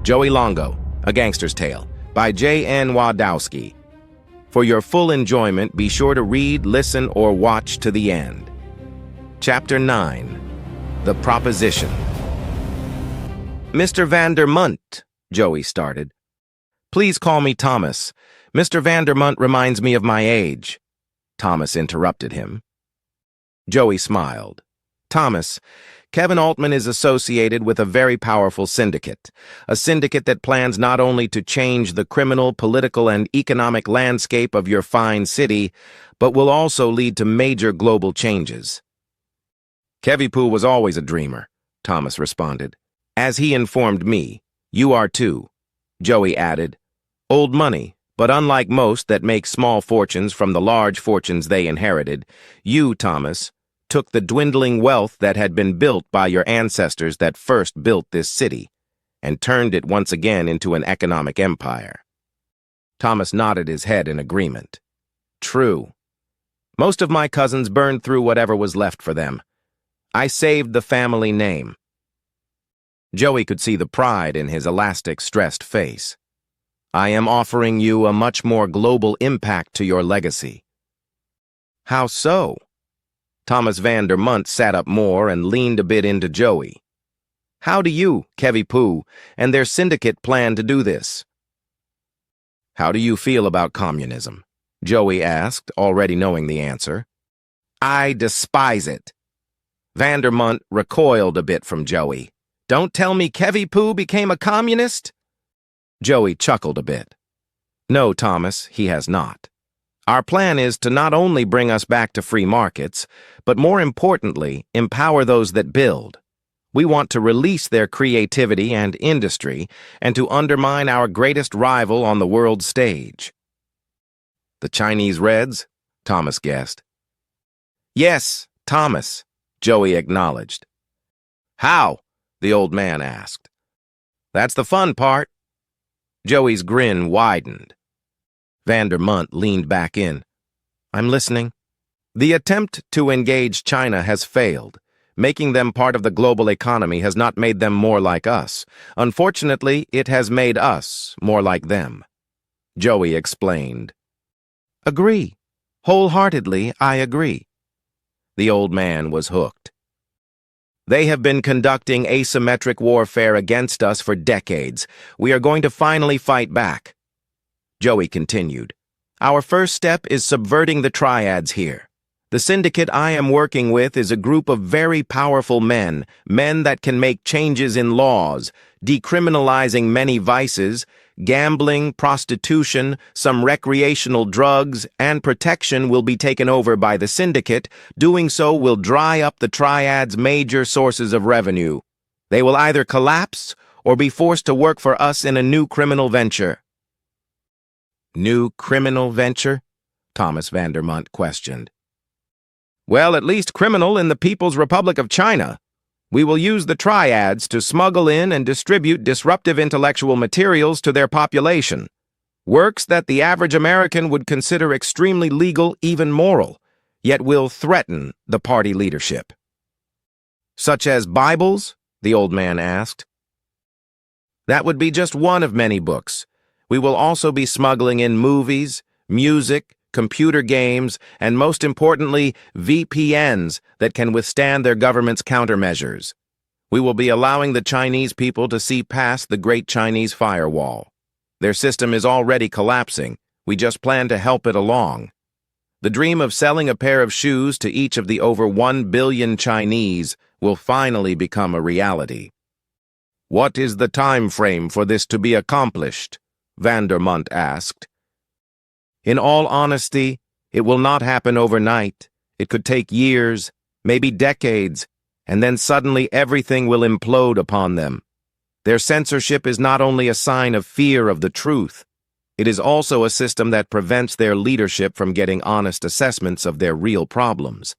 Joey Longo, A Gangster's Tale, by J.N. Wdowski. For your full enjoyment, be sure to read, listen, or watch to the end. Chapter 9. The Proposition. Mr. Vandermunt, Joey started. Please call me Thomas. Mr. Vandermunt reminds me of my age. Thomas interrupted him. Joey smiled. Thomas, Kevin Altman is associated with a very powerful syndicate, a syndicate that plans not only to change the criminal, political, and economic landscape of your fine city, but will also lead to major global changes. Kevy Poo was always a dreamer, Thomas responded. As he informed me, you are too, Joey added. Old money, but unlike most that make small fortunes from the large fortunes they inherited, you, Thomas, took the dwindling wealth that had been built by your ancestors that first built this city, and turned it once again into an economic empire. Thomas nodded his head in agreement. True. Most of my cousins burned through whatever was left for them. I saved the family name. Joey could see the pride in his elastic, stressed face. I am offering you a much more global impact to your legacy. How so? Thomas Vandermunt sat up more and leaned a bit into Joey. How do you, Kevy Poo, and their syndicate plan to do this? How do you feel about communism? Joey asked, already knowing the answer. I despise it. Vandermunt recoiled a bit from Joey. Don't tell me Kevy Poo became a communist? Joey chuckled a bit. No, Thomas, he has not. Our plan is to not only bring us back to free markets, but more importantly, empower those that build. We want to release their creativity and industry and to undermine our greatest rival on the world stage. The Chinese Reds? Thomas guessed. Yes, Thomas, Joey acknowledged. How? The old man asked. That's the fun part. Joey's grin widened. Vandermunt leaned back in. I'm listening. The attempt to engage China has failed. Making them part of the global economy has not made them more like us. Unfortunately, it has made us more like them. Joey explained. Agree. Wholeheartedly, I agree. The old man was hooked. They have been conducting asymmetric warfare against us for decades. We are going to finally fight back. Joey continued. Our first step is subverting the Triads here. The syndicate I am working with is a group of very powerful men that can make changes in laws, decriminalizing many vices, gambling, prostitution, some recreational drugs, and protection will be taken over by the syndicate. Doing so will dry up the Triads' major sources of revenue. They will either collapse or be forced to work for us in a new criminal venture. New criminal venture? Thomas Vandermunt questioned. Well, at least criminal in the People's Republic of China. We will use the Triads to smuggle in and distribute disruptive intellectual materials to their population. Works that the average American would consider extremely legal, even moral, yet will threaten the party leadership. Such as Bibles? The old man asked. That would be just one of many books. We will also be smuggling in movies, music, computer games, and most importantly, VPNs that can withstand their government's countermeasures. We will be allowing the Chinese people to see past the Great Chinese Firewall. Their system is already collapsing. We just plan to help it along. The dream of selling a pair of shoes to each of the over 1 billion Chinese will finally become a reality. What is the time frame for this to be accomplished? Vandermunt asked. In all honesty, it will not happen overnight. It could take years, maybe decades, and then suddenly everything will implode upon them. Their censorship is not only a sign of fear of the truth, it is also a system that prevents their leadership from getting honest assessments of their real problems.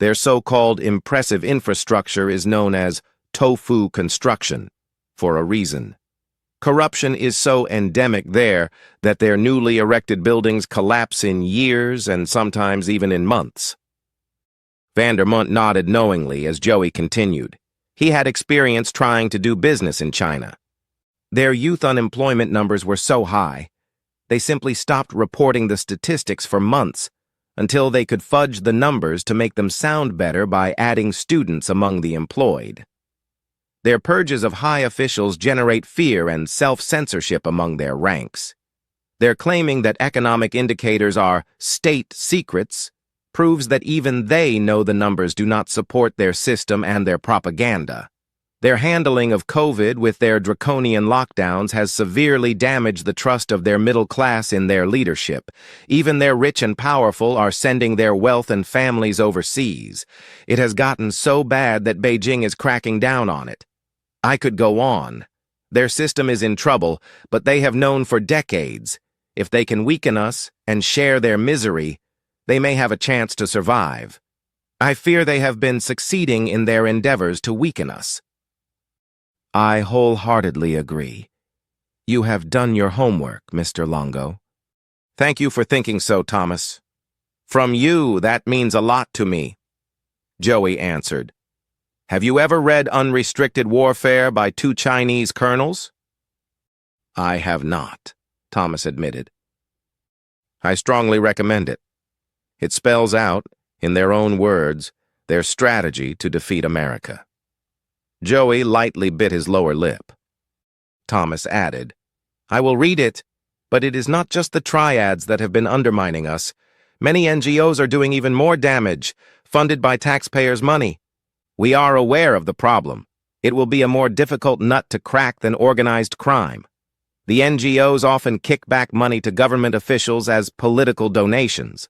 Their so-called impressive infrastructure is known as tofu construction, for a reason. Corruption is so endemic there that their newly erected buildings collapse in years and sometimes even in months. Vandermunt nodded knowingly as Joey continued. He had experience trying to do business in China. Their youth unemployment numbers were so high, they simply stopped reporting the statistics for months until they could fudge the numbers to make them sound better by adding students among the employed. Their purges of high officials generate fear and self-censorship among their ranks. Their claiming that economic indicators are state secrets proves that even they know the numbers do not support their system and their propaganda. Their handling of COVID with their draconian lockdowns has severely damaged the trust of their middle class in their leadership. Even their rich and powerful are sending their wealth and families overseas. It has gotten so bad that Beijing is cracking down on it. I could go on. Their system is in trouble, but they have known for decades, if they can weaken us and share their misery, they may have a chance to survive. I fear they have been succeeding in their endeavors to weaken us. I wholeheartedly agree. You have done your homework, Mr. Longo. Thank you for thinking so, Thomas. From you, that means a lot to me. Joey answered. Have you ever read Unrestricted Warfare by two Chinese colonels? I have not, Thomas admitted. I strongly recommend it. It spells out, in their own words, their strategy to defeat America. Joey lightly bit his lower lip. Thomas added, I will read it, but it is not just the Triads that have been undermining us. Many NGOs are doing even more damage, funded by taxpayers' money. We are aware of the problem. It will be a more difficult nut to crack than organized crime. The NGOs often kick back money to government officials as political donations.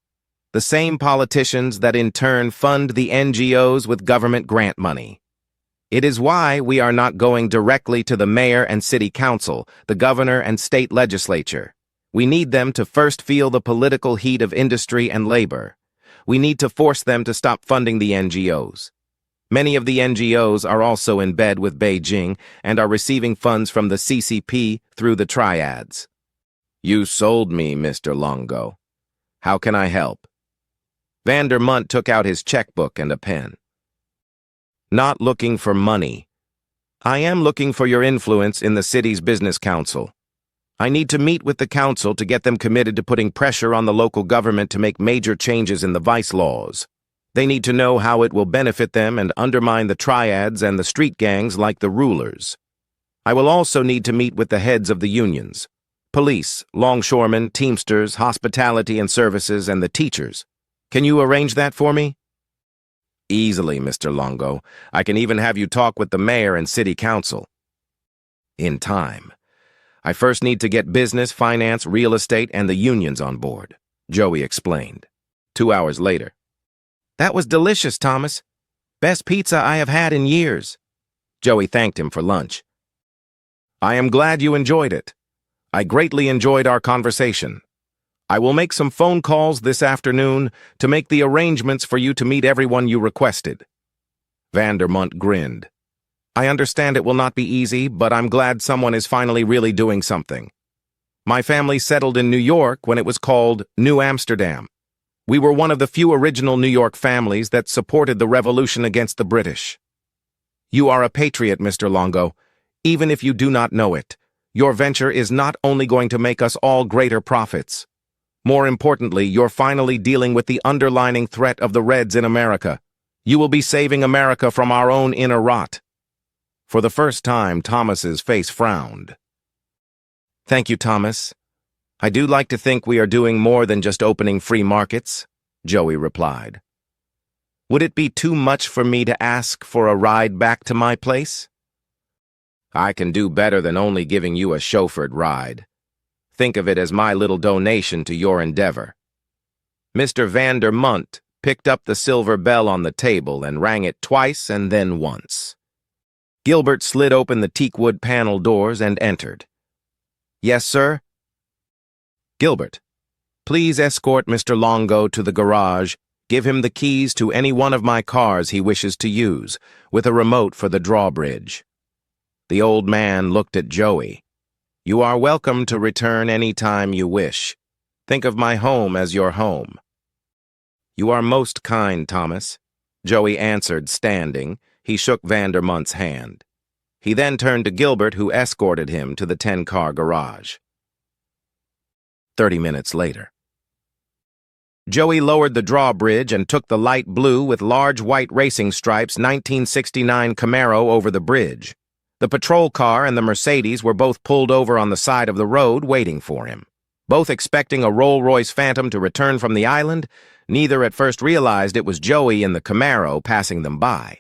The same politicians that in turn fund the NGOs with government grant money. It is why we are not going directly to the mayor and city council, the governor and state legislature. We need them to first feel the political heat of industry and labor. We need to force them to stop funding the NGOs. Many of the NGOs are also in bed with Beijing and are receiving funds from the CCP through the Triads. You sold me, Mr. Longo. How can I help? Vandermunt took out his checkbook and a pen. Not looking for money. I am looking for your influence in the city's business council. I need to meet with the council to get them committed to putting pressure on the local government to make major changes in the vice laws. They need to know how it will benefit them and undermine the Triads and the street gangs like the rulers. I will also need to meet with the heads of the unions, police, longshoremen, teamsters, hospitality and services, and the teachers. Can you arrange that for me? Easily, Mr. Longo. I can even have you talk with the mayor and city council. In time. I first need to get business, finance, real estate, and the unions on board, Joey explained. 2 hours later. That was delicious, Thomas. Best pizza I have had in years. Joey thanked him for lunch. I am glad you enjoyed it. I greatly enjoyed our conversation. I will make some phone calls this afternoon to make the arrangements for you to meet everyone you requested. Vandermunt grinned. I understand it will not be easy, but I'm glad someone is finally really doing something. My family settled in New York when it was called New Amsterdam. We were one of the few original New York families that supported the revolution against the British. You are a patriot, Mr. Longo. Even if you do not know it, your venture is not only going to make us all greater profits. More importantly, you're finally dealing with the underlying threat of the Reds in America. You will be saving America from our own inner rot. For the first time, Thomas's face frowned. Thank you, Thomas. I do like to think we are doing more than just opening free markets, Joey replied. Would it be too much for me to ask for a ride back to my place? I can do better than only giving you a chauffeured ride. Think of it as my little donation to your endeavor. Mr. Vandermunt picked up the silver bell on the table and rang it twice and then once. Gilbert slid open the teakwood panel doors and entered. Yes, sir? Gilbert, please escort Mr. Longo to the garage. Give him the keys to any one of my cars he wishes to use, with a remote for the drawbridge. The old man looked at Joey. You are welcome to return any time you wish. Think of my home as your home. You are most kind, Thomas, Joey answered, standing. He shook Vandermunt's hand. He then turned to Gilbert, who escorted him to the 10-car garage. 30 minutes later. Joey lowered the drawbridge and took the light blue with large white racing stripes 1969 Camaro over the bridge. The patrol car and the Mercedes were both pulled over on the side of the road waiting for him. Both expecting a Rolls-Royce Phantom to return from the island, neither at first realized it was Joey in the Camaro passing them by.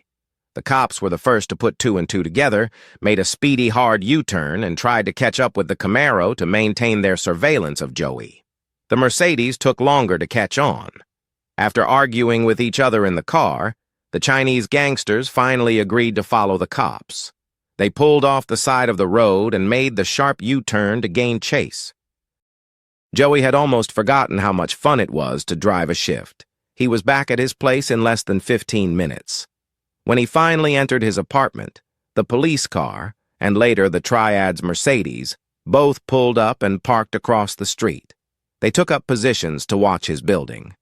The cops were the first to put two and two together, made a speedy, hard U-turn, and tried to catch up with the Camaro to maintain their surveillance of Joey. The Mercedes took longer to catch on. After arguing with each other in the car, the Chinese gangsters finally agreed to follow the cops. They pulled off the side of the road and made the sharp U-turn to gain chase. Joey had almost forgotten how much fun it was to drive a shift. He was back at his place in less than 15 minutes. When he finally entered his apartment, the police car, and later the Triads Mercedes, both pulled up and parked across the street. They took up positions to watch his building.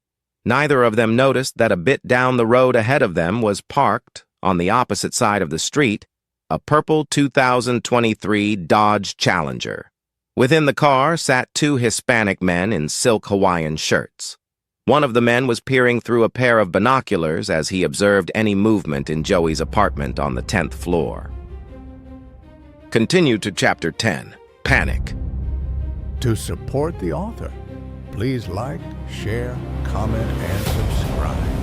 Neither of them noticed that a bit down the road ahead of them was parked, on the opposite side of the street, a purple 2023 Dodge Challenger. Within the car sat two Hispanic men in silk Hawaiian shirts. One of the men was peering through a pair of binoculars as he observed any movement in Joey's apartment on the 10th floor. Continue to Chapter 10, Panic. To support the author, please like, share, comment, and subscribe.